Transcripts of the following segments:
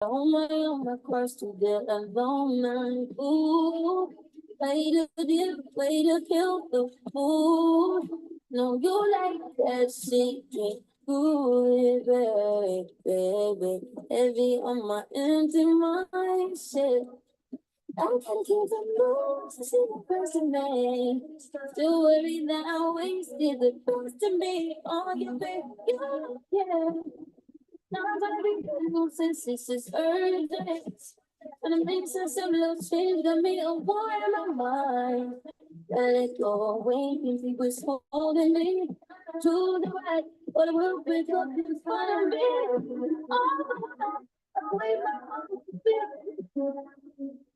On my course to get alone night. Ooh, way to kill the fool. No, you like that shit, drink. Ooh, baby, heavy on my empty mind, shit. I gotta keep the moves to see the person name. Still worry that I wasted the best of me on your baby, yeah. Now I'm gonna be careful since this is urgent. And it makes sense of little change, got me a war in my mind. Let it go away, think he was holding me to the right, but it will be up in front of me. Oh, away my heart.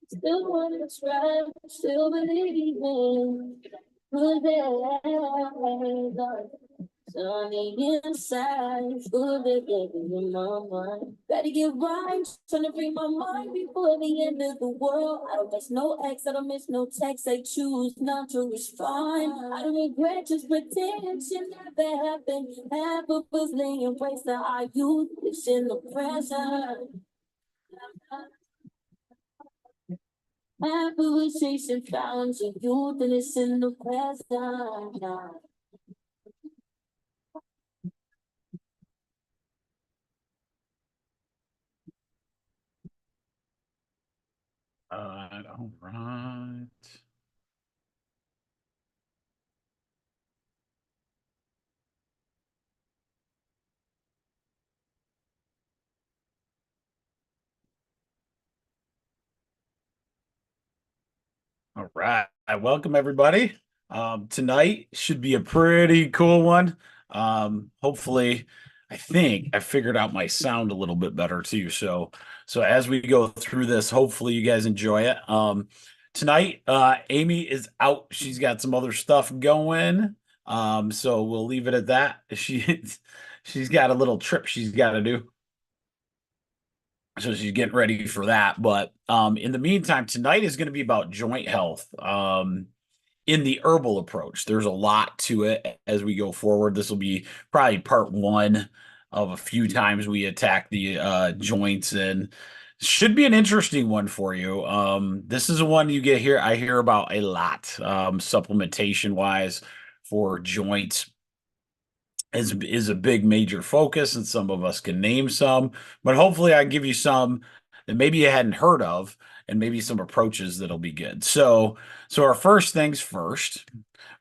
Still wanna try, still believing. Good days, sunny inside, full of it in my mind. Gotta get right, trying to free my mind before the end of the world. I don't miss no ex, I don't miss no text. I choose not to respond. I don't regret, just pretend shit never happened. Half of us laying waste that I use this in the present. Half of us chasing found your youth and it's in the present. All right. All right. Welcome everybody. Tonight should be a pretty cool one. Hopefully, I think I figured out my sound a little bit better too. So as we go through this, hopefully you guys enjoy it. Tonight, Amy is out. She's got some other stuff going. So we'll leave it at that. She's got a little trip she's got to do. So she's getting ready for that. But in the meantime, tonight is going to be about joint health. In the herbal approach, there's a lot to it as we go forward. This will be probably part one of a few times we attack the joints, and should be an interesting one for you. This is one you get here. I hear about a lot, supplementation wise for joints is a big major focus, and some of us can name some, but hopefully I give you some that maybe you hadn't heard of, and maybe some approaches that'll be good. So our first things first.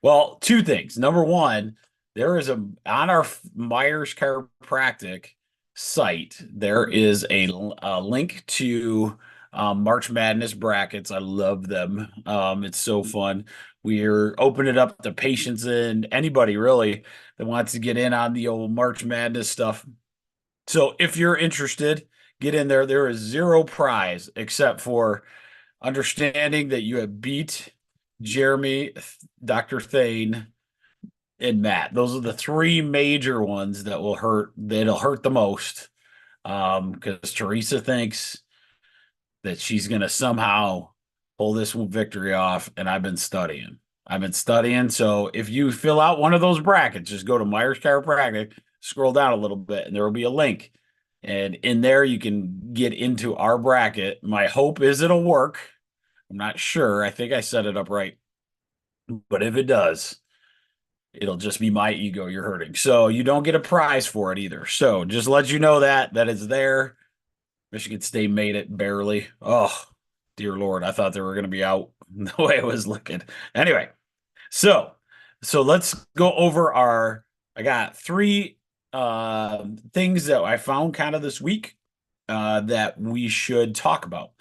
Well, two things. Number one, there is on our Myers Chiropractic site, there is a link to March Madness brackets. I love them. It's so fun. We're opening it up to patients and anybody really that wants to get in on the old March Madness stuff. So if you're interested, get in there. There is zero prize except for understanding that you have beat Jeremy, Dr. Thane, and Matt. Those are the three major ones that'll hurt the most. Because Teresa thinks that she's gonna somehow pull this victory off, and I've been studying. So if you fill out one of those brackets, just go to Myers Chiropractic, scroll down a little bit, and there will be a link. And in there, you can get into our bracket. My hope is it'll work. I'm not sure. I think I set it up right. But if it does, it'll just be my ego you're hurting. So you don't get a prize for it either. So just let you know that it's there. Michigan State made it barely. Oh, dear Lord. I thought they were going to be out the way it was looking. Anyway, so let's go over I got three things that I found kind of this week that we should talk about.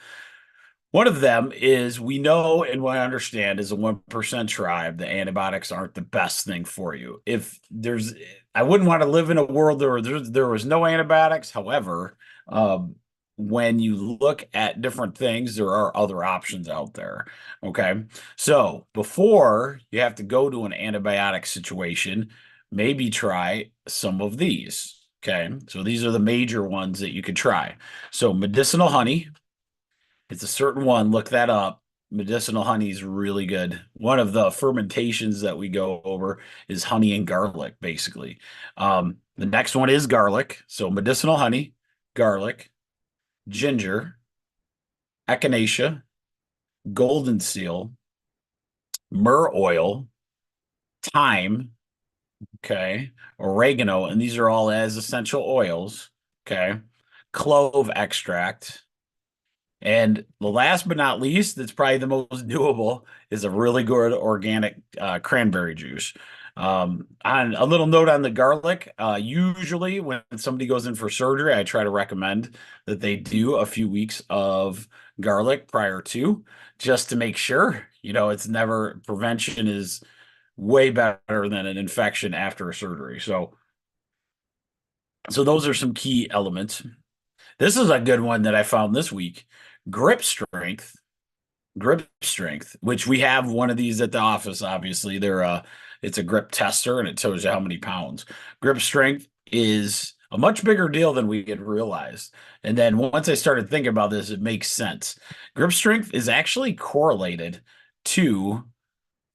One of them is we know and we understand as a 1% tribe, the antibiotics aren't the best thing for you. I wouldn't want to live in a world where there was no antibiotics. However, when you look at different things, there are other options out there. Okay. So before you have to go to an antibiotic situation, maybe try some of these. Okay. So these are the major ones that you could try. So medicinal honey. It's a certain one. Look that up. Medicinal honey is really good. One of the fermentations that we go over is honey and garlic, basically. The next one is garlic. So medicinal honey, garlic. ginger, echinacea, golden seal, myrrh oil, thyme, okay, oregano, and these are all as essential oils, okay, clove extract. And the last but not least, that's probably the most doable, is a really good organic cranberry juice. On a little note on the garlic, usually when somebody goes in for surgery, I try to recommend that they do a few weeks of garlic prior to, just to make sure, it's never, prevention is way better than an infection after a surgery. So those are some key elements. This is a good one that I found this week. Grip strength, grip strength, which we have one of these at the office. Obviously, it's a grip tester and it tells you how many pounds. Grip strength is a much bigger deal than we had realized. And then once I started thinking about this, it makes sense. Grip strength is actually correlated to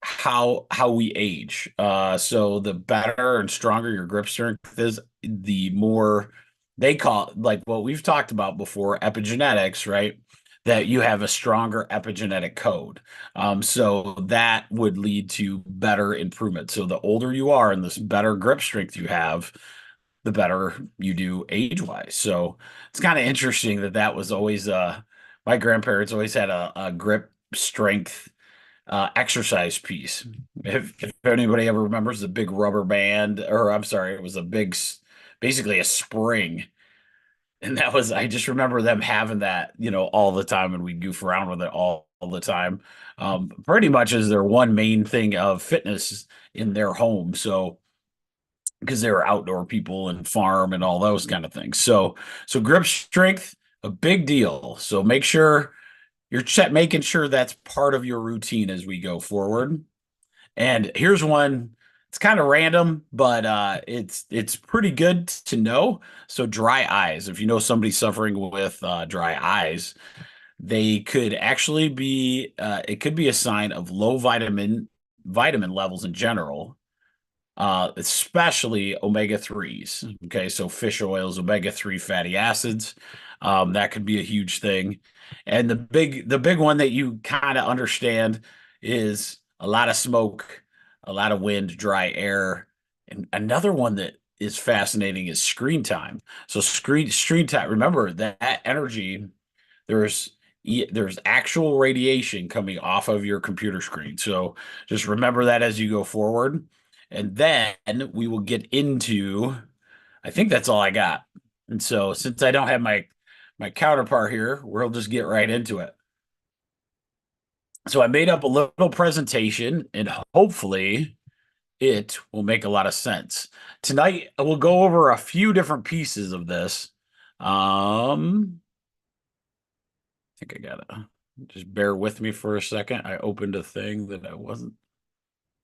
how we age. So the better and stronger your grip strength is, the more they call, like what we've talked about before, epigenetics, right? That you have a stronger epigenetic code. So that would lead to better improvement. So the older you are and this better grip strength you have, the better you do age-wise. So it's kind of interesting that was always my grandparents always had a grip strength exercise piece. If anybody ever remembers the big rubber band, or I'm sorry, it was basically a spring. And I just remember them having that, all the time, and we'd goof around with it all the time. Pretty much as their one main thing of fitness in their home. So, because they were outdoor people and farm and all those kind of things. So grip strength, a big deal. So make sure you're making sure that's part of your routine as we go forward. And here's one. It's kind of random, but it's pretty good to know. So dry eyes. If you know somebody suffering with dry eyes, they could actually be. It could be a sign of low vitamin levels in general, especially omega 3s. Okay, so fish oils, omega 3 fatty acids. That could be a huge thing. And the big one that you kind of understand is a lot of smoke, a lot of wind, dry air. And another one that is fascinating is screen time. So screen time, remember that energy, there's there's actual radiation coming off of your computer screen. So just remember that as you go forward. And then we will get into, I think that's all I got. And so since I don't have my counterpart here, we'll just get right into it. So I made up a little presentation and hopefully it will make a lot of sense. Tonight we'll go over a few different pieces of this. I think I gotta just bear with me for a second. I opened a thing that I wasn't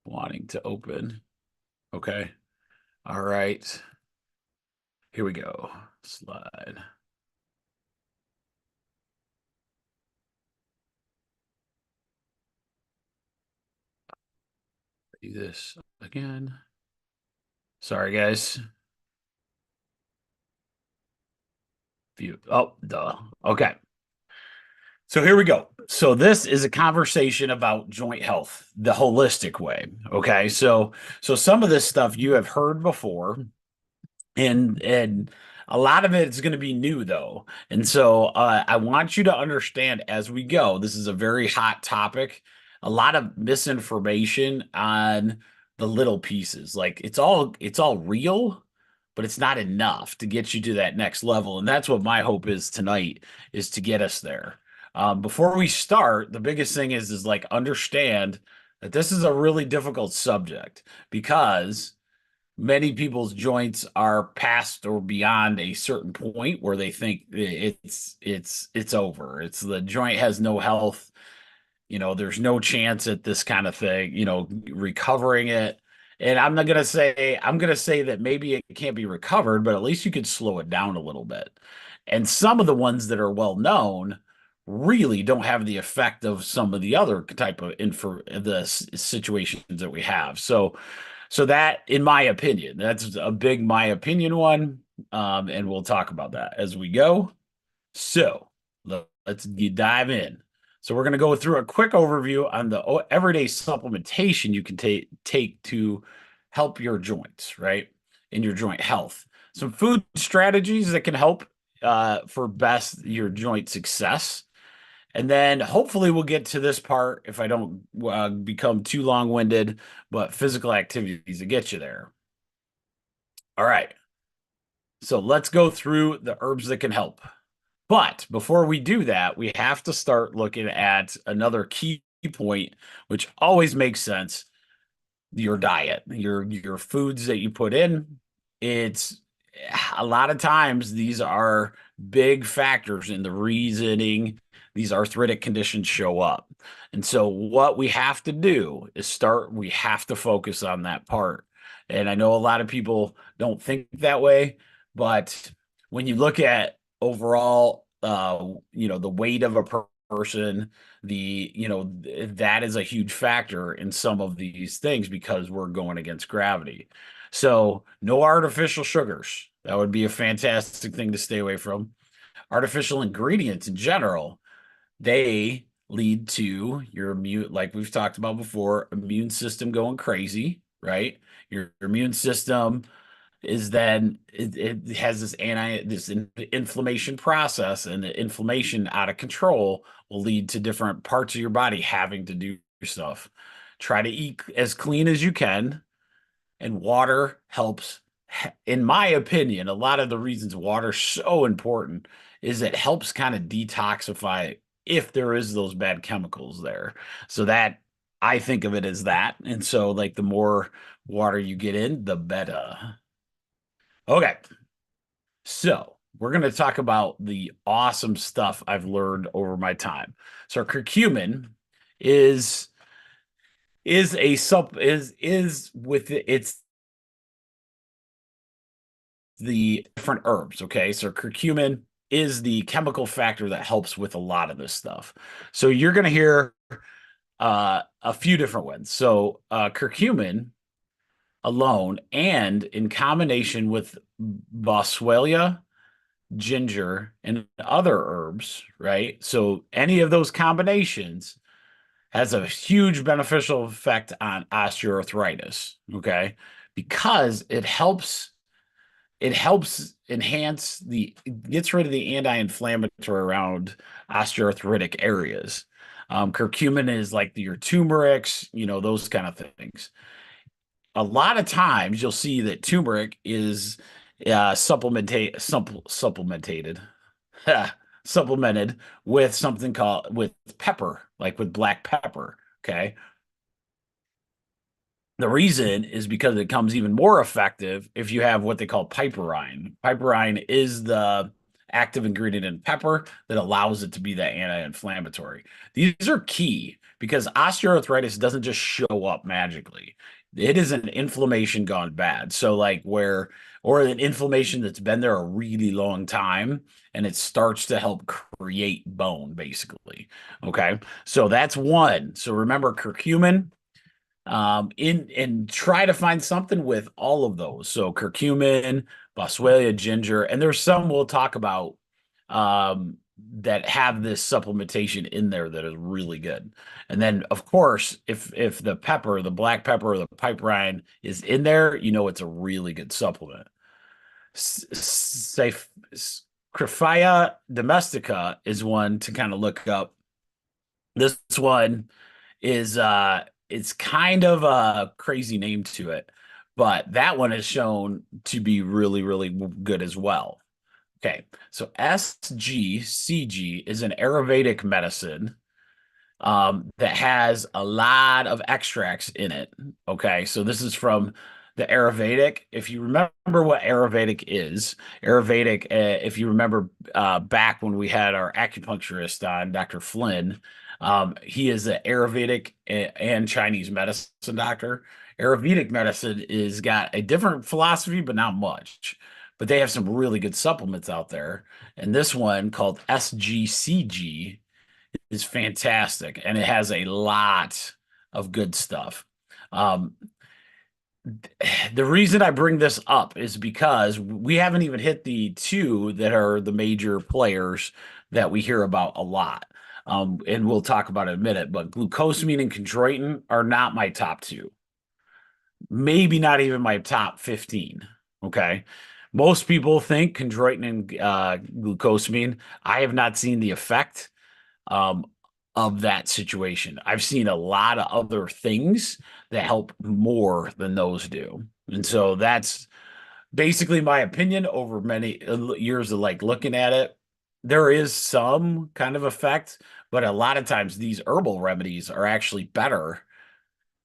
wanting to open. Okay. All right. Here we go. Slide. Do this again. Sorry, guys. View. Oh, duh. Okay. So here we go. So this is a conversation about joint health, the holistic way. Okay. So some of this stuff you have heard before, and a lot of it is going to be new though. And so I want you to understand as we go, this is a very hot topic, a lot of misinformation on the little pieces. Like it's all real, but it's not enough to get you to that next level. And that's what my hope is tonight, is to get us there. Before we start, the biggest thing is like understand that this is a really difficult subject, because many people's joints are past or beyond a certain point where they think it's over. It's the joint has no health. There's no chance at this kind of thing, recovering it. And I'm gonna say that maybe it can't be recovered, but at least you could slow it down a little bit. And some of the ones that are well known really don't have the effect of some of the other type of situations that we have. So that, in my opinion, that's a big my opinion one. And we'll talk about that as we go. So let's dive in. So we're going to go through a quick overview on the everyday supplementation you can take to help your joints, right? In your joint health. Some food strategies that can help for best your joint success. And then hopefully we'll get to this part if I don't become too long-winded, but physical activities to get you there. All right. So let's go through the herbs that can help. But before we do that, we have to start looking at another key point, which always makes sense, your diet, your foods that you put in. It's a lot of times these are big factors in the reasoning these arthritic conditions show up. And so what we have to do is we have to focus on that part. And I know a lot of people don't think that way, but when you look at overall the weight of a person, that is a huge factor in some of these things because we're going against gravity. So no artificial sugars. That would be a fantastic thing to stay away from. Artificial ingredients in general, they lead to your immune, like we've talked about before, immune system going crazy, right? Your immune system is then it has this inflammation process, and the inflammation out of control will lead to different parts of your body having to do stuff. Try to eat as clean as you can, and water helps. In my opinion, a lot of the reasons water's so important is it helps kind of detoxify if there is those bad chemicals there. So that I think of it as that. And so like the more water you get in, the better. Okay. So we're going to talk about the awesome stuff I've learned over my time. So curcumin is a sup is with it's the different herbs. Okay. So curcumin is the chemical factor that helps with a lot of this stuff. So you're going to hear a few different ones. So curcumin alone and in combination with boswellia, ginger, and other herbs, right? So any of those combinations has a huge beneficial effect on osteoarthritis, okay? Because it helps enhance it gets rid of the anti-inflammatory around osteoarthritic areas. Curcumin is like your turmerics, those kind of things. A lot of times you'll see that turmeric is supplemented supplemented with something called with pepper, like with black pepper. Okay. The reason is because it comes even more effective if you have what they call piperine. Piperine is the active ingredient in pepper that allows it to be that anti-inflammatory. These are key because osteoarthritis doesn't just show up magically. It is an inflammation gone bad. So or an inflammation that's been there a really long time and it starts to help create bone basically. Okay. So that's one. So remember curcumin, in and try to find something with all of those. So curcumin, boswellia, ginger, and there's some we'll talk about that have this supplementation in there that is really good. And then of course, if the pepper, the black pepper or the piperine is in there, it's a really good supplement. Say Crifia domestica is one to kind of look up. This one is it's kind of a crazy name to it, but that one is shown to be really, really good as well. Okay, so SGCG is an Ayurvedic medicine that has a lot of extracts in it. Okay, so this is from the Ayurvedic. If you remember what Ayurvedic, if you remember back when we had our acupuncturist on, Dr. Flynn, he is an Ayurvedic and Chinese medicine doctor. Ayurvedic medicine is got a different philosophy, but not much. But they have some really good supplements out there. And this one called SGCG is fantastic, and it has a lot of good stuff. Um, The reason I bring this up is because we haven't even hit the two that are the major players that we hear about a lot. And we'll talk about it in a minute, but glucosamine and chondroitin are not my top two, maybe not even my top 15. Okay. Most people think chondroitin and glucosamine. I have not seen the effect um, of that situation. I've seen a lot of other things that help more than those do. And so that's basically my opinion over many years of like looking at it. There is some kind of effect, but a lot of times these herbal remedies are actually better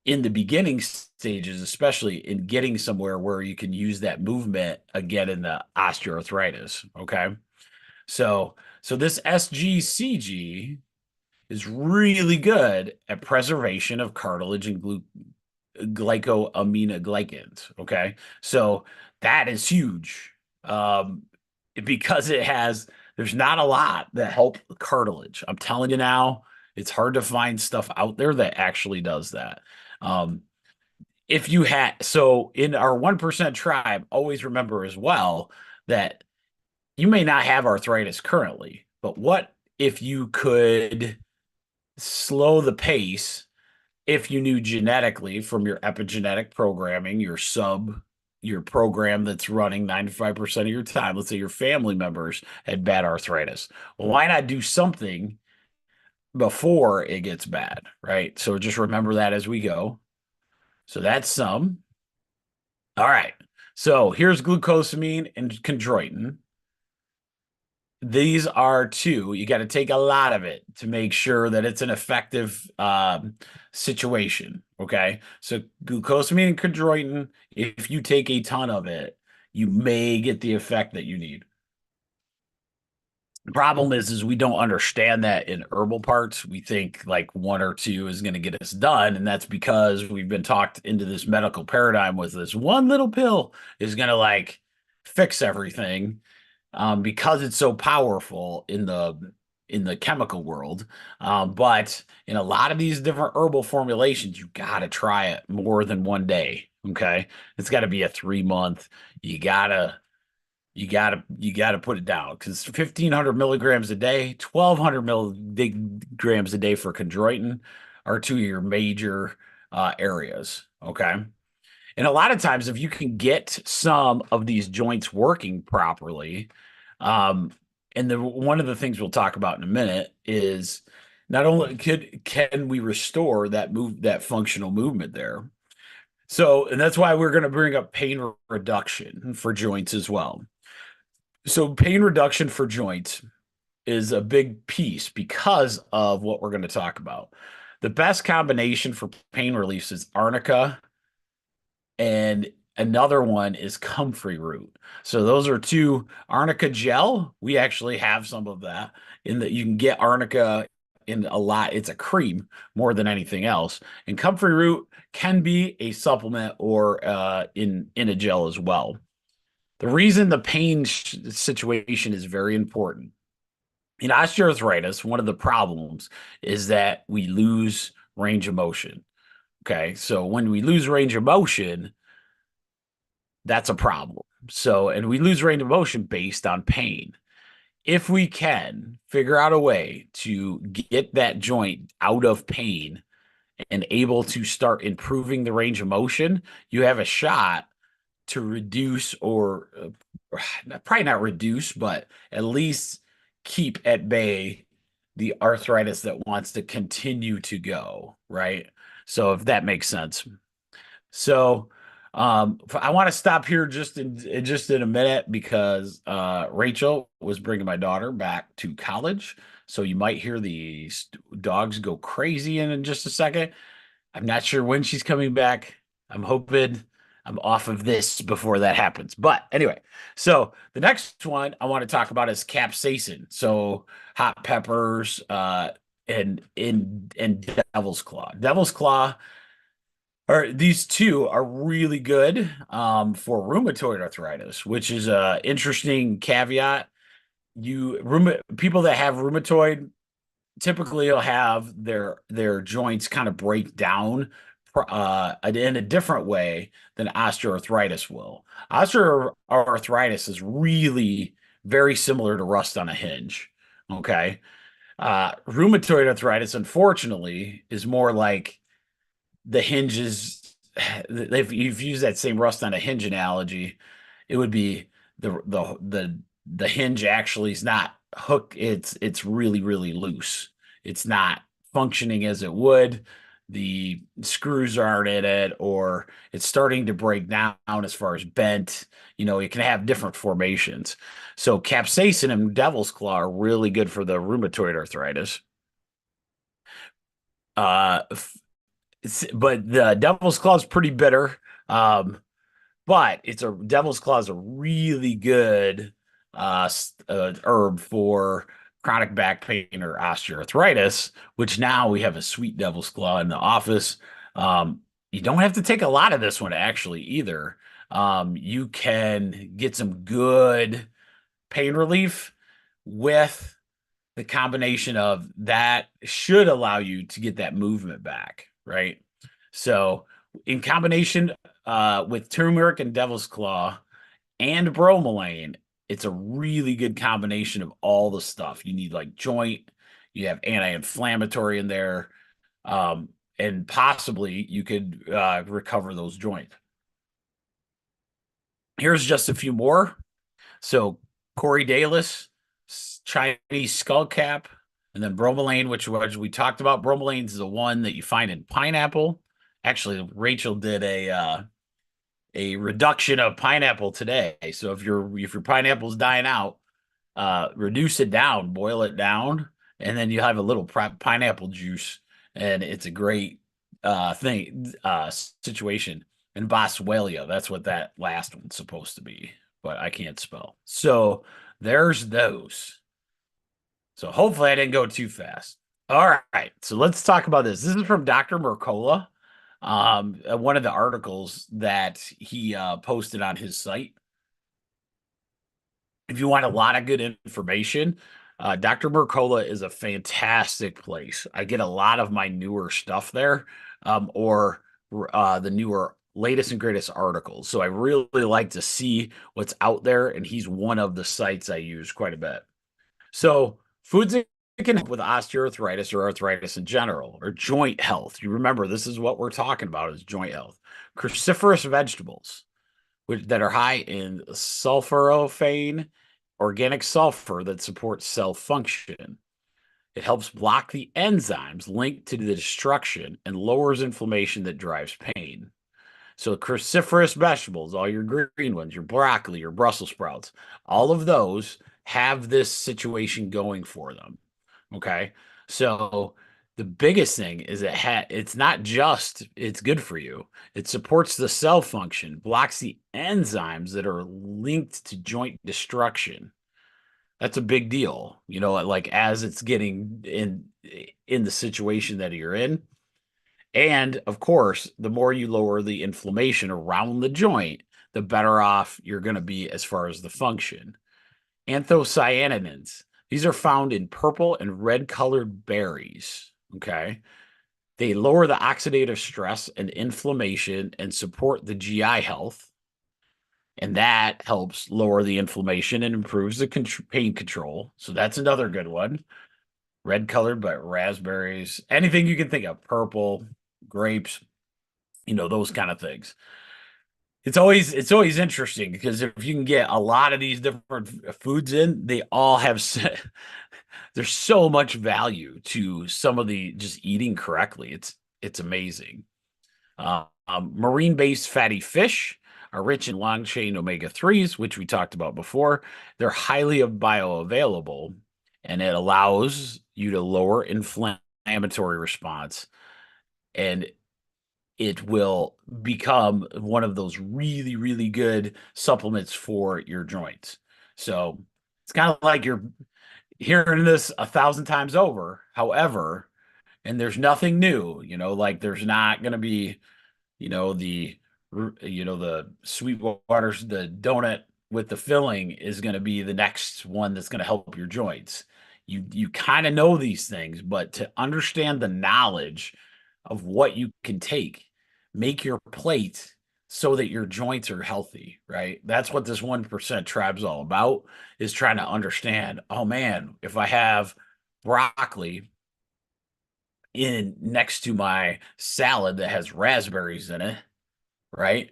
in the beginning stages, especially in getting somewhere where you can use that movement again in the osteoarthritis. Okay. So this SGCG is really good at preservation of cartilage and glycosaminoglycans. Okay. So that is huge. Because there's not a lot that help cartilage. I'm telling you now, it's hard to find stuff out there that actually does that. Um, if you had, so in our 1% tribe, always remember as well that you may not have arthritis currently, but what if you could slow the pace if you knew genetically from your epigenetic programming, your program that's running 95% of your time, let's say your family members had bad arthritis. Well, why not do something before it gets bad, right? So just remember that as we go. So that's some. All right. So here's glucosamine and chondroitin. These are two. You got to take a lot of it to make sure that it's an effective situation. Okay. So glucosamine and chondroitin, if you take a ton of it, you may get the effect that you need. The problem is we don't understand that in herbal parts. We think like one or two is going to get us done. And that's because we've been talked into this medical paradigm with this one little pill is going to like fix everything because it's so powerful in the chemical world. But in a lot of these different herbal formulations, you got to try it more than one day. Okay, it's got to be a 3 month. You gotta you gotta put it down because 1,500 milligrams a day, 1,200 milligrams a day for chondroitin are two of your major areas. Okay. And a lot of times, if you can get some of these joints working properly, um, and one of the things we'll talk about in a minute is not only can we restore that functional movement there. So, and that's why we're going to bring up pain reduction for joints as well. So, pain reduction for joints is a big piece because of what we're going to talk about. The best combination for pain relief is arnica and another one is comfrey root. So those are two. Arnica gel, we actually have some of that in that you can get arnica in a lot. It's a cream more than anything else. And comfrey root can be a supplement or in a gel as well. The reason the pain situation is very important. In osteoarthritis, one of the problems is that we lose range of motion. Okay. So when we lose range of motion, that's a problem. So, and we lose range of motion based on pain. If we can figure out a way to get that joint out of pain and able to start improving the range of motion, you have a shot to reduce or probably not reduce, but at least keep at bay the arthritis that wants to continue to go, right? So if that makes sense. So I want to stop here just in a minute because Rachel was bringing my daughter back to college. So you might hear the dogs go crazy in just a second. I'm not sure when she's coming back. I'm hoping I'm off of this before that happens. But anyway, so the next one I want to talk about is capsaicin. So hot peppers and devil's claw. Devil's claw or these two are really good for rheumatoid arthritis, which is a interesting caveat. People that have rheumatoid typically will have their joints kind of break down in a different way than osteoarthritis will. Osteoarthritis is really very similar to rust on a hinge. Okay. Rheumatoid arthritis, unfortunately, is more like the hinges. If you've used that same rust on a hinge analogy, it would be the hinge actually is not hook. It's really, really loose. It's not functioning as it would. The screws aren't in it, or it's starting to break down as far as bent. It can have different formations. So capsaicin and devil's claw are really good for the rheumatoid arthritis. Uh, but the devil's claw is pretty bitter. But devil's claw is a really good herb for chronic back pain or osteoarthritis, which now we have a sweet devil's claw in the office. You don't have to take a lot of this one actually either. You can get some good pain relief with the combination of that should allow you to get that movement back, right? So in combination with turmeric and devil's claw and bromelain, it's a really good combination of all the stuff. You need like joint, you have anti-inflammatory in there, and possibly you could recover those joints. Here's just a few more. So Corydalis, Chinese skullcap, and then bromelain, which we talked about. Bromelain is the one that you find in pineapple. Actually, Rachel did a reduction of pineapple today. So if your pineapple's dying out, reduce it down, boil it down, and then you have a little pineapple juice, and it's a great situation. And Boswellia, that's what that last one's supposed to be, but I can't spell. So there's those. So hopefully I didn't go too fast. All right, so let's talk about this. This is from Dr. Mercola, one of the articles that he posted on his site. If you want a lot of good information, Dr. Mercola is a fantastic place. I get a lot of my newer stuff there, or the newer latest and greatest articles. So I really like to see what's out there, and he's one of the sites I use quite a bit. So foods that can help with osteoarthritis or arthritis in general, or joint health. You remember, this is what we're talking about, is joint health. Cruciferous vegetables, that are high in sulforaphane, organic sulfur that supports cell function. It helps block the enzymes linked to the destruction and lowers inflammation that drives pain. So cruciferous vegetables, all your green ones, your broccoli, your Brussels sprouts, all of those have this situation going for them. Okay. So the biggest thing is it's not just it's good for you. It supports the cell function, blocks the enzymes that are linked to joint destruction. That's a big deal, like as it's getting in the situation that you're in. And of course, the more you lower the inflammation around the joint, the better off you're going to be as far as the function. Anthocyanins. These are found in purple and red colored berries. Okay. They lower the oxidative stress and inflammation and support the GI health. And that helps lower the inflammation and improves the pain control. So that's another good one. Red colored, but raspberries, anything you can think of, purple, grapes, those kind of things. It's always interesting because if you can get a lot of these different foods in, they all have there's so much value to some of the just eating correctly. It's amazing. Marine-based fatty fish are rich in long-chain omega-3s, which we talked about before. They're highly bioavailable, and it allows you to lower inflammatory response, and it will become one of those really, really good supplements for your joints. So it's kind of like you're hearing this 1,000 times over. However, and there's nothing new, like there's not going to be, the sweet waters, the donut with the filling is going to be the next one that's going to help your joints. You kind of know these things, but to understand the knowledge of what you can take make your plate so that your joints are healthy, right? That's what this 1% tribe's all about, is trying to understand, oh man, if I have broccoli in next to my salad that has raspberries in it, right?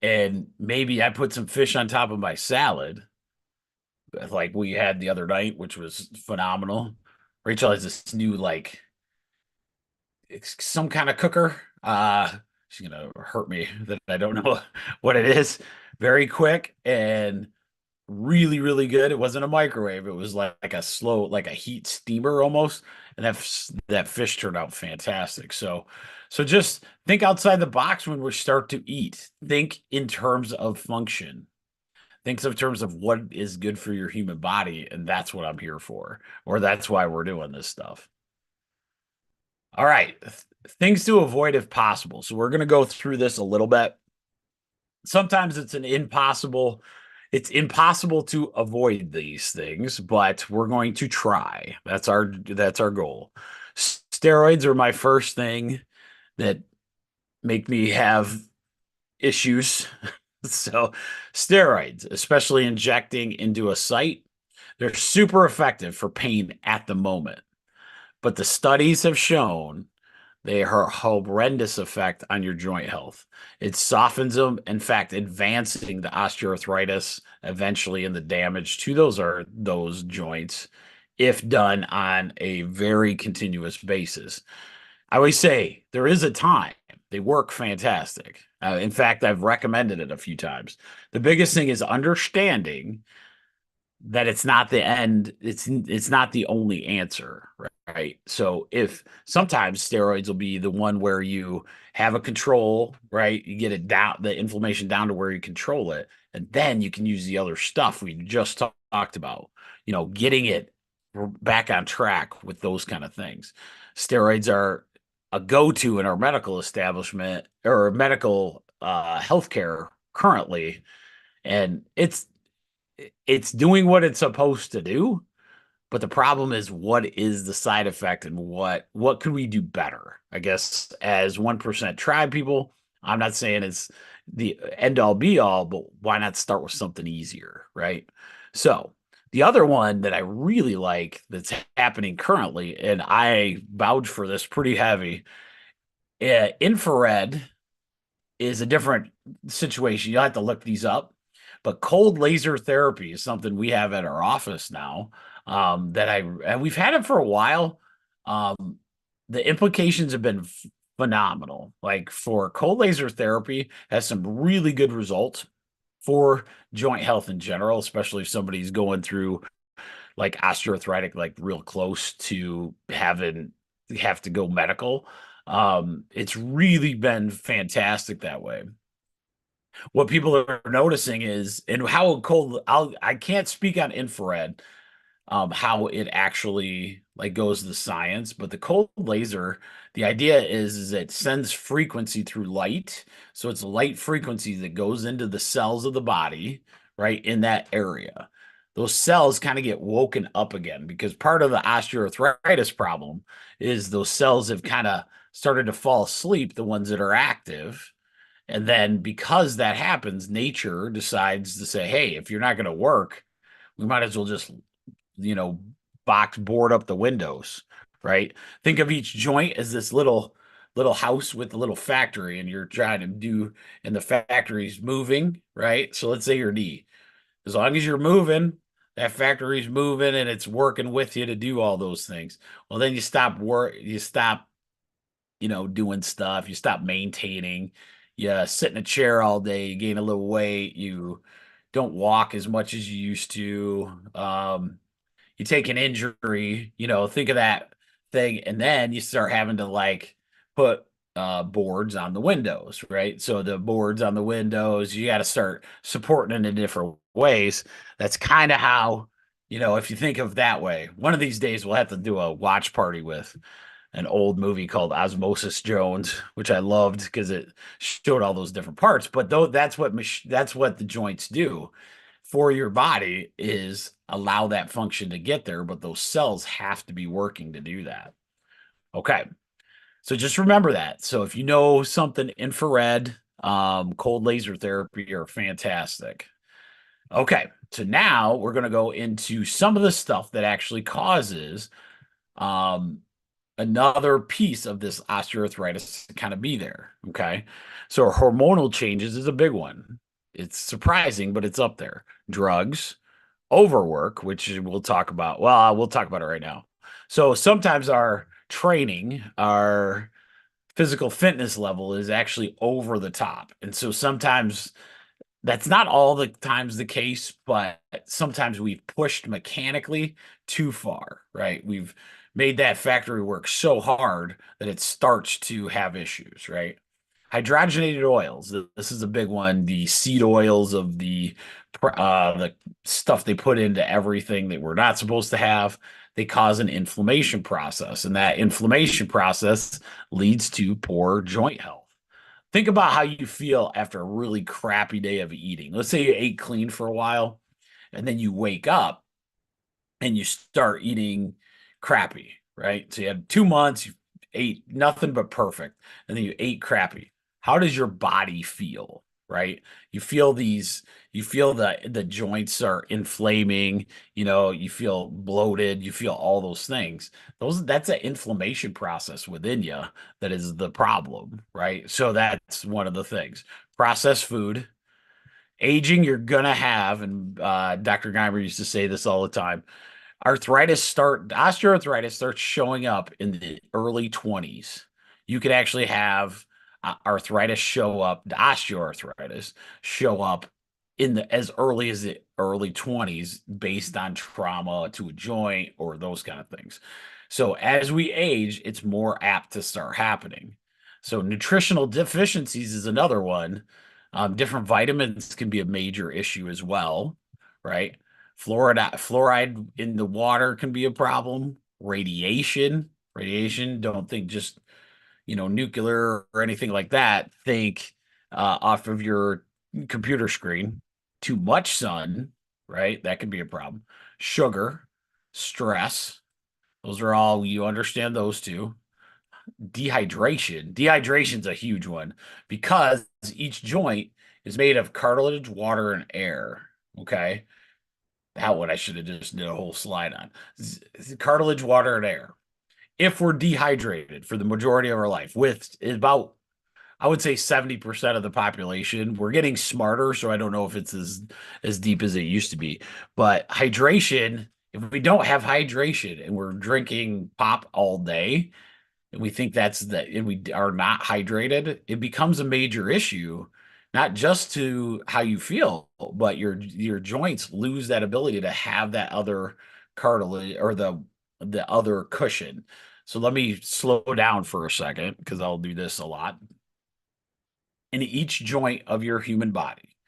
And maybe I put some fish on top of my salad, like we had the other night, which was phenomenal. Rachel has this new like some kind of cooker. She's gonna hurt me that I don't know what it is. Very quick and really, really good. It wasn't a microwave. It was like a slow, like a heat steamer almost. And that fish turned out fantastic. So just think outside the box when we start to eat. Think in terms of function. Think in terms of what is good for your human body, and that's what I'm here for, or that's why we're doing this stuff. All right, things to avoid if possible. So we're going to go through this a little bit. Sometimes it's impossible to avoid these things, but we're going to try. That's our goal. Steroids are my first thing that make me have issues. So steroids, especially injecting into a site, they're super effective for pain at the moment. But the studies have shown they have a horrendous effect on your joint health. It softens them, in fact, advancing the osteoarthritis eventually and the damage to those joints if done on a very continuous basis. I always say there is a time. They work fantastic. In fact, I've recommended it a few times. The biggest thing is understanding that it's not the end. It's not the only answer, right? So if sometimes steroids will be the one where you have a control, right? You get it down, the inflammation down to where you control it, and then you can use the other stuff we just talked about, getting it back on track with those kind of things. Steroids are a go-to in our medical establishment or medical healthcare currently, and it's doing what it's supposed to do. But the problem is, what is the side effect, and what could we do better? I guess as 1% tribe people, I'm not saying it's the end all be all, but why not start with something easier, right? So the other one that I really like that's happening currently, and I vouch for this pretty heavy, infrared is a different situation. You'll have to look these up, but cold laser therapy is something we have at our office now. And we've had it for a while. The implications have been phenomenal. Like for cold laser therapy, has some really good results for joint health in general, especially if somebody's going through like osteoarthritic, like real close to have to go medical. It's really been fantastic that way. What people are noticing is, and how cold, I can't speak on infrared, how it actually like goes to the science, but the cold laser, the idea is it sends frequency through light. So it's light frequency that goes into the cells of the body, right, in that area. Those cells kind of get woken up again, because part of the osteoarthritis problem is those cells have kind of started to fall asleep, the ones that are active. And then because that happens, nature decides to say, hey, if you're not going to work, we might as well just, board up the windows, right? Think of each joint as this little house with a little factory, and you're trying to do, and the factory's moving, right? So let's say your knee. As long as you're moving, that factory's moving and it's working with you to do all those things. Well, then you stop doing stuff, you stop maintaining, you sit in a chair all day, you gain a little weight, you don't walk as much as you used to. You take an injury, think of that thing, and then you start having to like put boards on the windows, right? So the boards on the windows, you got to start supporting it in different ways. That's kind of how, if you think of that way. One of these days we'll have to do a watch party with an old movie called Osmosis Jones, which I loved because it showed all those different parts. But though that's what the joints do for your body, is allow that function to get there, but those cells have to be working to do that. Okay. So just remember that. So if you know something infrared, cold laser therapy are fantastic. Okay, so now we're going to go into some of the stuff that actually causes um, another piece of this osteoarthritis to kind of be there. Okay, so hormonal changes is a big one. It's surprising, but it's up there. Drugs, overwork, which we'll talk about. Well, we'll talk about it right now. So sometimes our training, our physical fitness level is actually over the top. And so sometimes that's not all the times the case, but sometimes we've pushed mechanically too far, right? We've made that factory work so hard that it starts to have issues, right? Hydrogenated oils. This is a big one. The seed oils of the stuff they put into everything that we're not supposed to have. They cause an inflammation process, and that inflammation process leads to poor joint health. Think about how you feel after a really crappy day of eating. Let's say you ate clean for a while, and then you wake up and you start eating crappy, right? So you had 2 months, you ate nothing but perfect, and then you ate crappy. How does your body feel, right? You feel you feel the joints are inflaming, you feel bloated, you feel all those things. That's an inflammation process within you that is the problem, right? So that's one of the things. Processed food, aging, you're gonna have, and Dr. Geimer used to say this all the time. Osteoarthritis starts showing up in the early 20s. You could actually have the osteoarthritis show up in the as early as the early 20s based on trauma to a joint or those kind of things. So as we age, it's more apt to start happening. So nutritional deficiencies is another one. Different vitamins can be a major issue as well, right? Fluoride in the water can be a problem. Radiation, don't think just, nuclear or anything like that. Think off of your computer screen. Too much sun, right? That could be a problem. Sugar, stress, those are all, you understand those two. Dehydration's a huge one because each joint is made of cartilage, water, and air. Okay. That one I should have just did a whole slide on. Cartilage, water, and air. If we're dehydrated for the majority of our life, with about, I would say 70% of the population, we're getting smarter, so I don't know if it's as deep as it used to be. But hydration, if we don't have hydration and we're drinking pop all day, and we think and we are not hydrated, it becomes a major issue, not just to how you feel, but your joints lose that ability to have that other cartilage or the other cushion. So let me slow down for a second because I'll do this a lot. In each joint of your human body,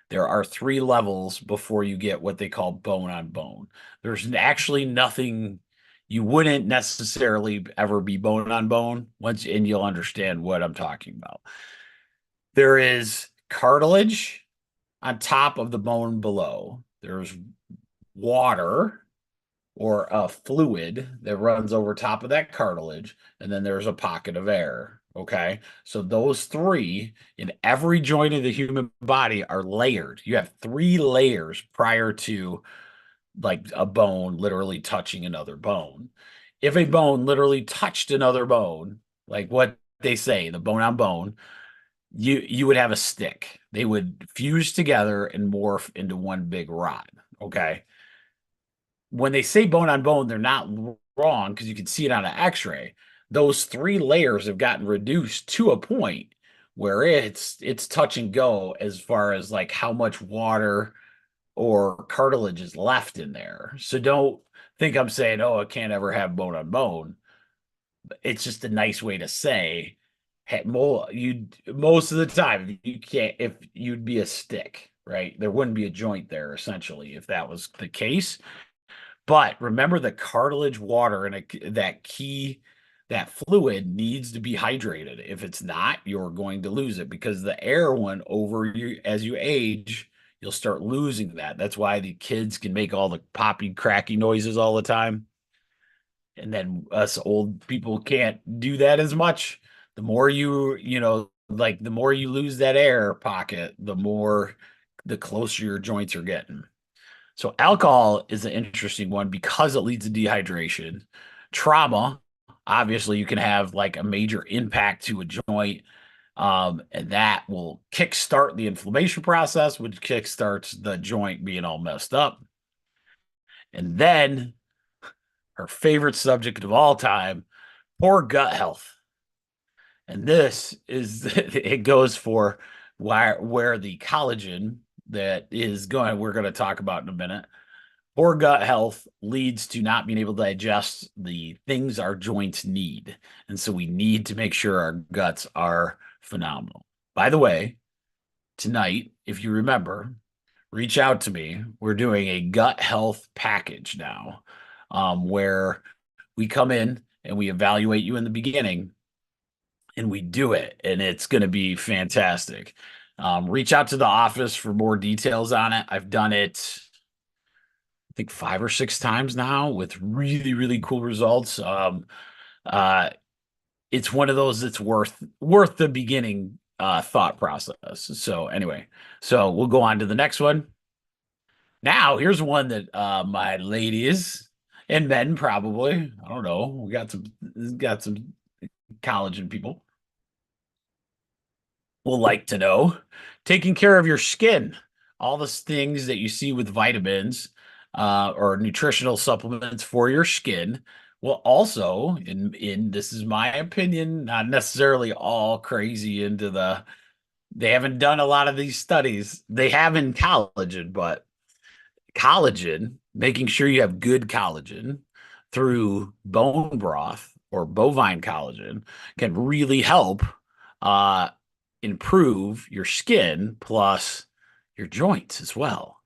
there are 3 levels before you get what they call bone on bone. There's actually nothing, you wouldn't necessarily ever be bone on bone and you'll understand what I'm talking about. There is cartilage on top of the bone below. There's water or a fluid that runs over top of that cartilage, and then there's a pocket of air. Okay. So those 3 in every joint of the human body are layered. You have 3 layers prior to like a bone literally touching another bone. If a bone literally touched another bone, like what they say, the bone on bone, you would have a stick. They would fuse together and morph into one big rod. Okay. When they say bone on bone, they're not wrong because you can see it on an x-ray. Those 3 layers have gotten reduced to a point where it's touch and go as far as like how much water or cartilage is left in there. So don't think I'm saying, oh, it can't ever have bone on bone. It's just a nice way to say, hey, you most of the time you can't, if you'd be a stick, right? There wouldn't be a joint there essentially if that was the case. But remember, the cartilage water and that fluid needs to be hydrated. If it's not, you're going to lose it because the air one over you as you age, you'll start losing that. That's why the kids can make all the poppy, cracky noises all the time. And then us old people can't do that as much. The more like the more you lose that air pocket, the closer your joints are getting. So alcohol is an interesting one because it leads to dehydration. Trauma, obviously, you can have like a major impact to a joint, and that will kickstart the inflammation process, which kickstarts the joint being all messed up. And then her favorite subject of all time, poor gut health. And this is it goes for where the collagen that is going, we're going to talk about in a minute. Poor gut health leads to not being able to digest the things our joints need. And so we need to make sure our guts are phenomenal. By the way, tonight, if you remember, reach out to me. We're doing a gut health package now, where we come in and we evaluate you in the beginning and we do it, and it's going to be fantastic. Reach out to the office for more details on it. I've done it, I think 5 or 6 times now with really, really cool results. Uh, it's one of those that's worth the beginning thought process. So anyway, so we'll go on to the next one. Now, here's one that my ladies and men probably, I don't know, we got some collagen people will like to know. Taking care of your skin, all the things that you see with vitamins or nutritional supplements for your skin will also, in this is my opinion, not necessarily all crazy into they haven't done a lot of these studies. They have in collagen, but collagen, making sure you have good collagen through bone broth or bovine collagen can really help uh, improve your skin plus your joints as well.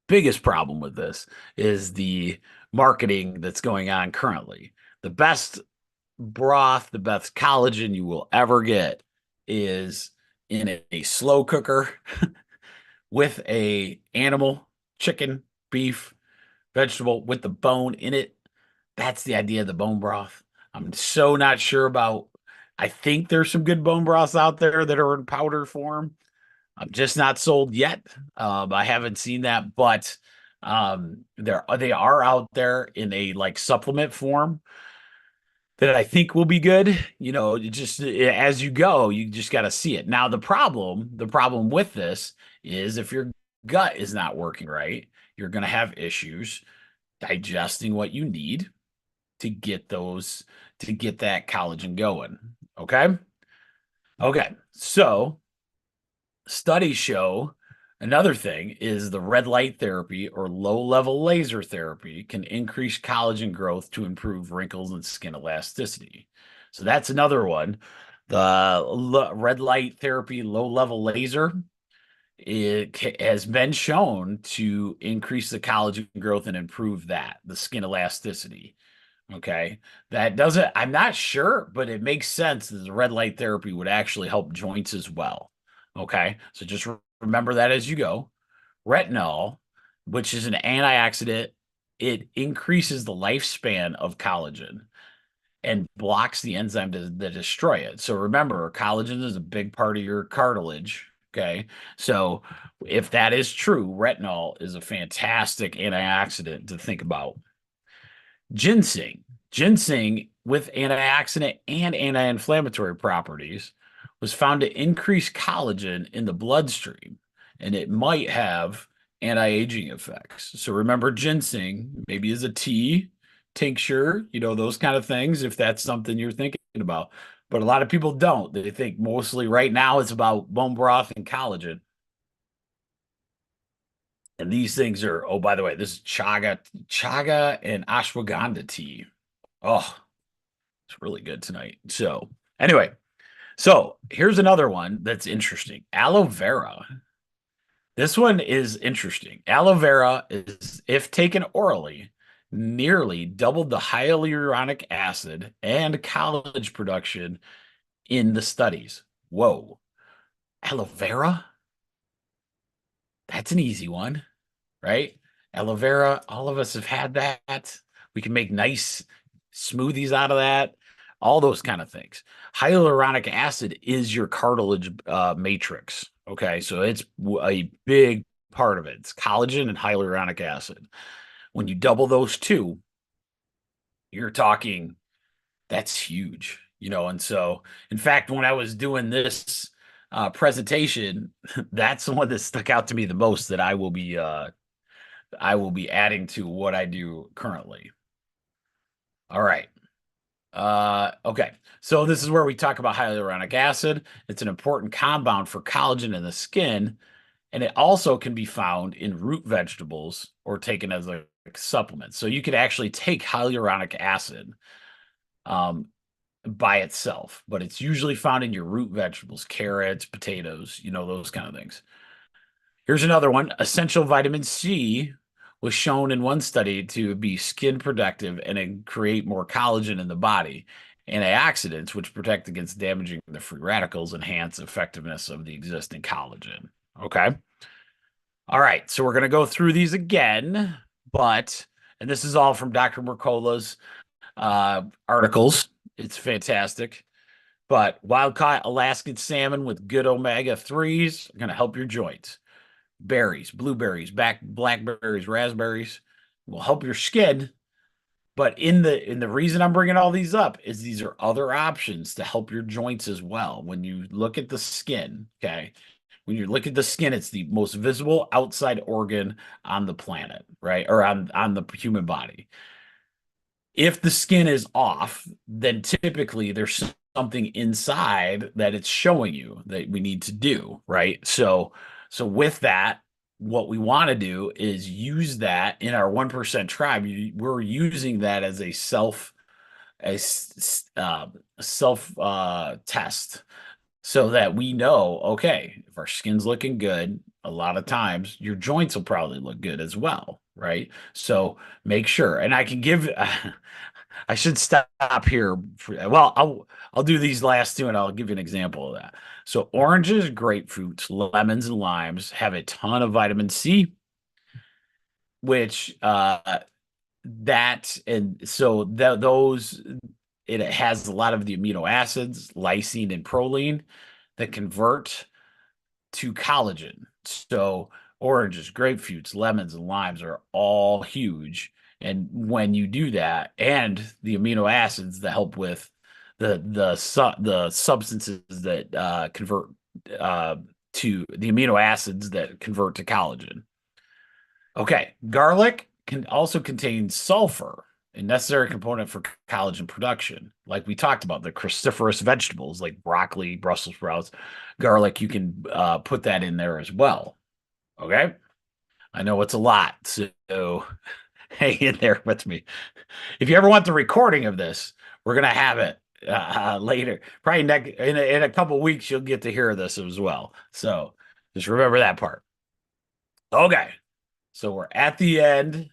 Biggest problem with this is the marketing that's going on currently. The best broth, the best collagen you will ever get is in a slow cooker with a animal, chicken, beef, vegetable with the bone in it. That's the idea of the bone broth. I'm so not sure about. I think there's some good bone broths out there that are in powder form. I'm just not sold yet. I haven't seen that, but they are out there in a like supplement form that I think will be good. Just as you go, you just got to see it. Now, the problem with this is if your gut is not working right, you're going to have issues digesting what you need to get that collagen going. Okay. Okay. So studies show another thing is the red light therapy or low level laser therapy can increase collagen growth to improve wrinkles and skin elasticity. So that's another one. The red light therapy, low level laser, it has been shown to increase the collagen growth and improve the skin elasticity. Okay. I'm not sure, but it makes sense that the red light therapy would actually help joints as well. Okay. So just remember that as you go. Retinol, which is an antioxidant, it increases the lifespan of collagen and blocks the enzyme to destroy it. So remember, collagen is a big part of your cartilage. Okay. So if that is true, retinol is a fantastic antioxidant to think about. Ginseng with antioxidant and anti-inflammatory properties was found to increase collagen in the bloodstream, and it might have anti-aging effects. So remember, ginseng maybe is a tea, tincture, those kind of things, if that's something you're thinking about. But a lot of people don't. They think mostly right now it's about bone broth and collagen. And these things are, oh, by the way, this is chaga and ashwagandha tea. Oh, it's really good tonight. So, anyway, here's another one that's interesting. Aloe vera. This one is interesting. Aloe vera is, if taken orally, nearly doubled the hyaluronic acid and collagen production in the studies. Whoa. Aloe vera? That's an easy one, right? Aloe vera, all of us have had that. We can make nice smoothies out of that, all those kind of things. Hyaluronic acid is your cartilage matrix. Okay, so it's a big part of it. It's collagen and hyaluronic acid. When you double those two, you're talking that's huge, and so in fact, when I was doing this presentation, that's the one that stuck out to me the most that I will be adding to what I do currently. All right. Okay. So this is where we talk about hyaluronic acid. It's an important compound for collagen in the skin, and it also can be found in root vegetables or taken as a supplement. So you could actually take hyaluronic acid um, by itself, but it's usually found in your root vegetables, carrots, potatoes, those kind of things. Here's another one. Essential vitamin C was shown in one study to be skin protective and create more collagen in the body. Antioxidants, which protect against damaging the free radicals, enhance effectiveness of the existing collagen. Okay. All right. So we're going to go through these again, and this is all from Dr. Mercola's articles. It's fantastic. But wild-caught Alaskan salmon with good omega-3s are going to help your joints. Berries, blueberries, blackberries, raspberries will help your skin. But in the reason I'm bringing all these up is these are other options to help your joints as well. When you look at the skin, okay, when you look at the skin, it's the most visible outside organ on the planet, right? Or on the human body. If the skin is off, then typically there's something inside that it's showing you that we need to do, right? So with that, what we want to do is use that in our 1% tribe. We're using that as a self test so that we know, okay, if our skin's looking good, a lot of times your joints will probably look good as well, right? So make sure, and I can give I should stop here. I'll do these last two and I'll give you an example of that. So oranges, grapefruits, lemons, and limes have a ton of vitamin C, which those it has a lot of the amino acids, lysine and proline, that convert to collagen. So oranges, grapefruits, lemons, and limes are all huge. And when you do that, and the amino acids that help with the substances that convert to the amino acids that convert to collagen. Okay, garlic can also contain sulfur, a necessary component for collagen production. Like we talked about, the cruciferous vegetables like broccoli, Brussels sprouts, garlic, you can put that in there as well. Okay, I know it's a lot, so hang in there with me. If you ever want the recording of this, we're gonna have it later. Probably in a couple weeks, you'll get to hear this as well. So just remember that part. Okay, so we're at the end.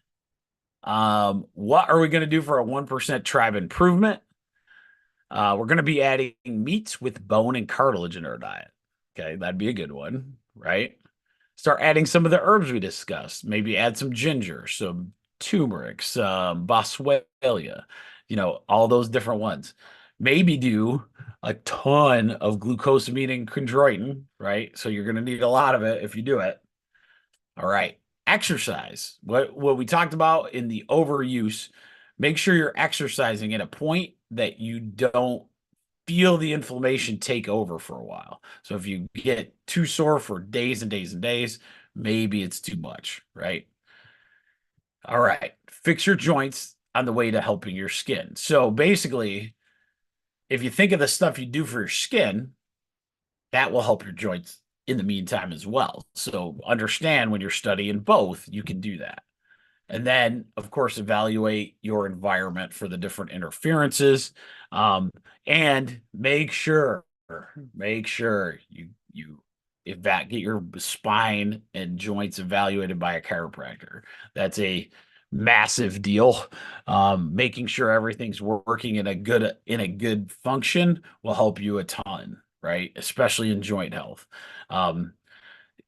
What are we going to do for a 1% tribe improvement? We're going to be adding meats with bone and cartilage in our diet. Okay, that'd be a good one, right? Start adding some of the herbs we discussed. Maybe add some ginger, some turmeric, some boswellia, all those different ones. Maybe do a ton of glucosamine and chondroitin, right? So you're going to need a lot of it if you do it. All right. Exercise. What we talked about in the overuse, make sure you're exercising at a point that you don't feel the inflammation take over for a while. So if you get too sore for days and days and days, maybe it's too much, right? All right. Fix your joints on the way to helping your skin. So basically, if you think of the stuff you do for your skin, that will help your joints in the meantime as well. So understand when you're studying both, you can do that. And then, of course, evaluate your environment for the different interferences, and make sure you get your spine and joints evaluated by a chiropractor. That's a massive deal. Making sure everything's working in a good function will help you a ton, right? Especially in joint health.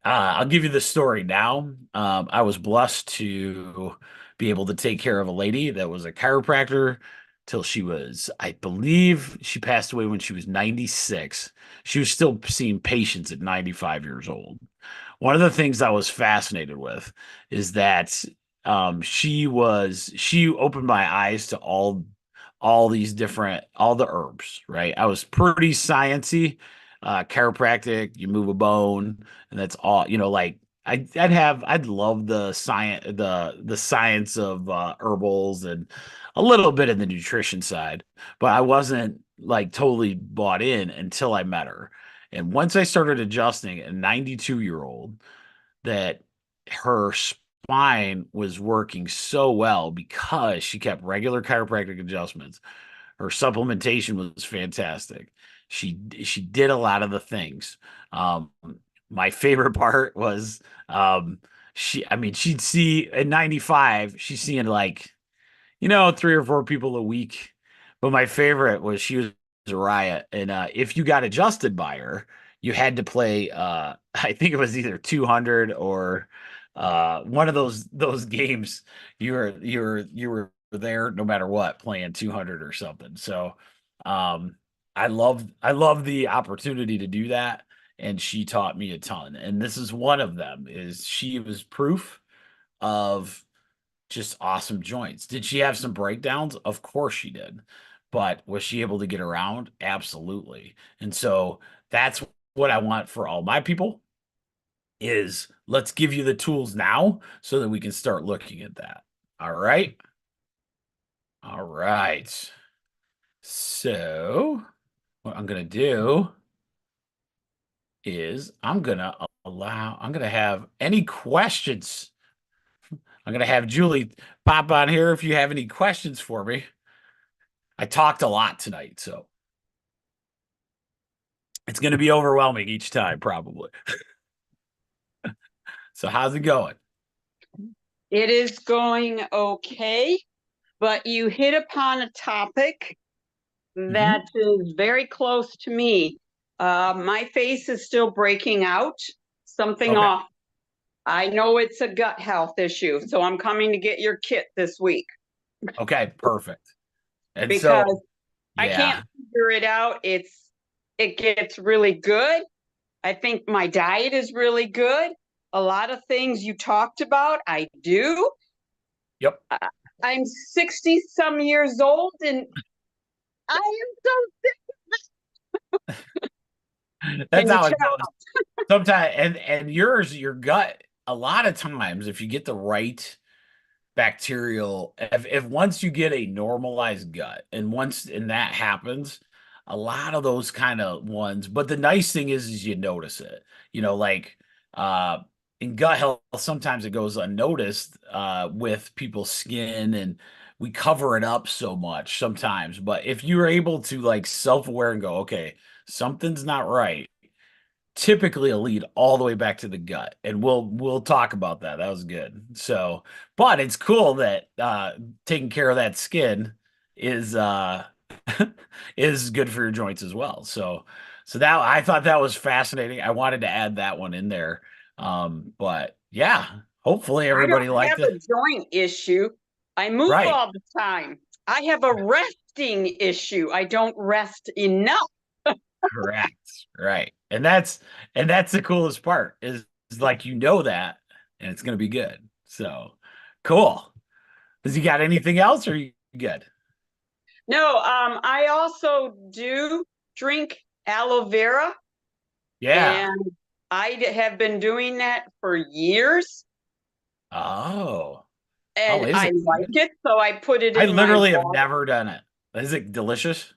I'll give you the story now. I was blessed to be able to take care of a lady that was a chiropractor till she was, I believe she passed away when she was 96. She was still seeing patients at 95 years old. One of the things I was fascinated with is that she opened my eyes to all these different all the herbs, right? I was pretty sciencey, chiropractic, you move a bone, and that's all, like I'd love the science of herbals and a little bit of the nutrition side, but I wasn't like totally bought in until I met her. And once I started adjusting, a 92-year-old that her spine was working so well because she kept regular chiropractic adjustments. Her supplementation was fantastic. She did a lot of the things. My favorite part was she'd see at 95, she's seeing like, three or four people a week. But my favorite was she was a riot. And if you got adjusted by her, you had to play I think it was either 200 or one of those games you were there no matter what, playing 200 or something. So I love the opportunity to do that. And she taught me a ton. And this is one of them, is she was proof of just awesome joints. Did she have some breakdowns? Of course she did. But was she able to get around? Absolutely. And so that's what I want for all my people, is let's give you the tools now so that we can start looking at that. All right. All right. So what I'm going to do is I'm going to have any questions. I'm going to have Julie pop on here if you have any questions for me. I talked a lot tonight, so it's going to be overwhelming each time, probably. So how's it going? It is going okay, but you hit upon a topic that is very close to me. My face is still breaking out, something Okay. off. I know it's a gut health issue, so I'm coming to get your kit this week Okay, perfect. And because so, I yeah. can't figure it out. It gets really good. I think my diet is really good. A lot of things you talked about, I do. Yep. I'm 60 some years old and I am so sick. That's Can you how it tell? goes. Sometimes, and your gut, a lot of times, if you get the right bacterial, if once you get a normalized gut, and that happens, a lot of those kind of ones. But the nice thing is you notice it. Like uh in gut health, sometimes it goes unnoticed with people's skin, and we cover it up so much sometimes. But if you're able to like self-aware and go, okay, something's not right, typically a lead all the way back to the gut, and we'll talk about that. That was good. So, but it's cool that taking care of that skin is is good for your joints as well. So that, I thought that was fascinating. I wanted to add that one in there. But yeah, hopefully I everybody don't liked have a it. joint issue. I move Right. all the time. I have a resting issue. I don't rest enough. Correct. Right. And that's the coolest part, is like, that, and it's gonna be good. So cool. Does he got anything else, or are you good? No, I also do drink aloe vera, Yeah. and I have been doing that for years, Oh. Oh, and is I it like good? it, so I put it I in my literally have water. never done it. Is it delicious?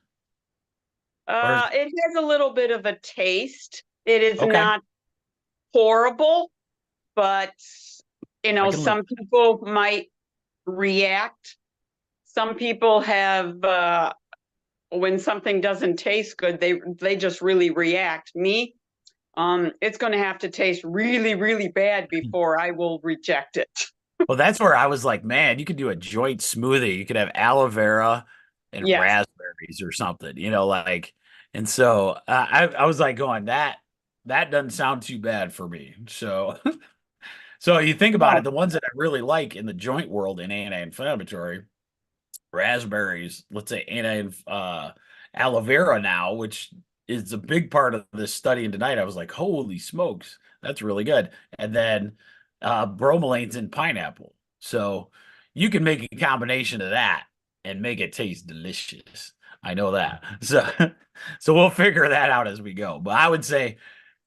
Or It has a little bit of a taste. It is okay. not horrible, but I can live. some people might react. Some people have when something doesn't taste good, they just really react. Me, it's going to have to taste really, really bad before I will reject it. Well, that's where I was like, man, you could do a joint smoothie. You could have aloe vera and Yes. raspberries or something, like, and so I was like going, that doesn't sound too bad for me. So So you think about No. it, the ones that I really like in the joint world in anti-inflammatory, raspberries, let's say aloe vera now, which is a big part of this study. And tonight I was like, holy smokes, that's really good. And then bromelain's in pineapple. So you can make a combination of that and make it taste delicious. I know that. So we'll figure that out as we go. But I would say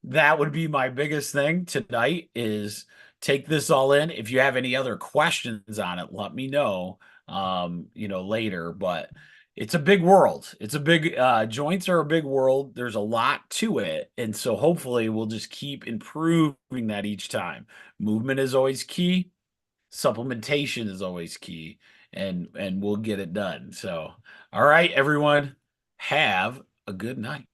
that would be my biggest thing tonight is take this all in. If you have any other questions on it, let me know later, but it's a big world. It's a big joints are a big world. There's a lot to it. And so hopefully we'll just keep improving that each time. Movement is always key. Supplementation is always key, and we'll get it done. So, all right, everyone, have a good night.